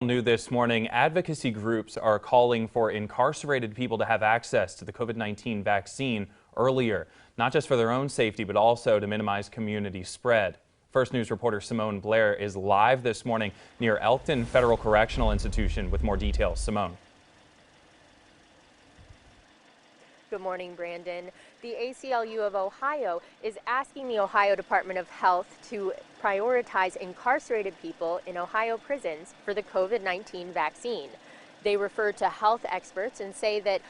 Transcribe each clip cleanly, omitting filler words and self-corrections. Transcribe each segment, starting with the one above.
New this morning, advocacy groups are calling for incarcerated people to have access to the COVID-19 vaccine earlier, not just for their own safety, but also to minimize community spread. First News reporter Simone Blair is live this morning near Elkton Federal Correctional Institution with more details. Simone. Good morning, Brandon. The ACLU of Ohio is asking the Ohio Department of Health to prioritize incarcerated people in Ohio prisons for the COVID-19 vaccine. They refer to health experts and say that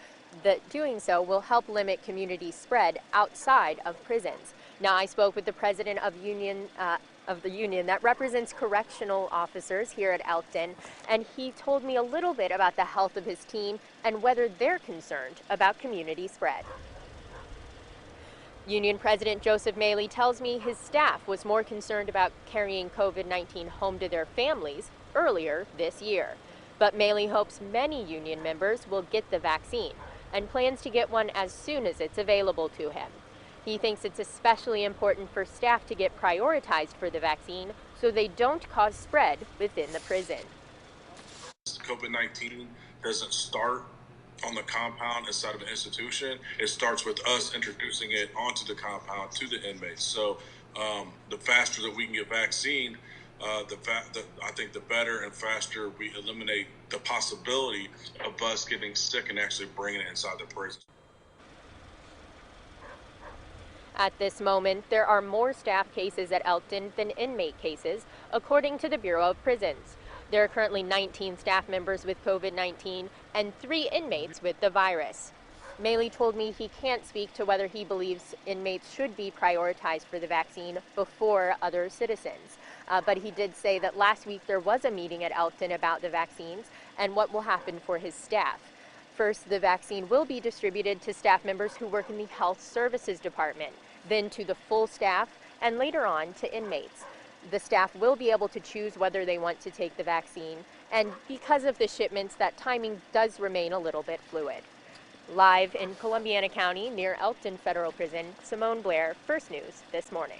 doing so will help limit community spread outside of prisons. Now, I spoke with the president of the union that represents correctional officers here at Elkton, and he told me a little bit about the health of his team and whether they're concerned about community spread. Union President Joseph Maley tells me his staff was more concerned about carrying COVID-19 home to their families earlier this year. But Maley hopes many union members will get the vaccine and plans to get one as soon as it's available to him. He thinks it's especially important for staff to get prioritized for the vaccine so they don't cause spread within the prison. COVID-19 doesn't start on the compound inside of an institution. It starts with us introducing it onto the compound to the inmates. So the faster that we can get vaccine, I think the better and faster we eliminate the possibility of us getting sick and actually bringing it inside the prison. At this moment, there are more staff cases at Elkton than inmate cases, according to the Bureau of Prisons. There are currently 19 staff members with COVID-19 and 3 inmates with the virus. Maley told me he can't speak to whether he believes inmates should be prioritized for the vaccine before other citizens. But he did say that last week there was a meeting at Elkton about the vaccines and what will happen for his staff. First, the vaccine will be distributed to staff members who work in the Health Services Department, then to the full staff, and later on to inmates. The staff will be able to choose whether they want to take the vaccine, and because of the shipments, that timing does remain a little bit fluid. Live in Columbiana County near Elkton Federal Prison, Simone Blair, First News this morning.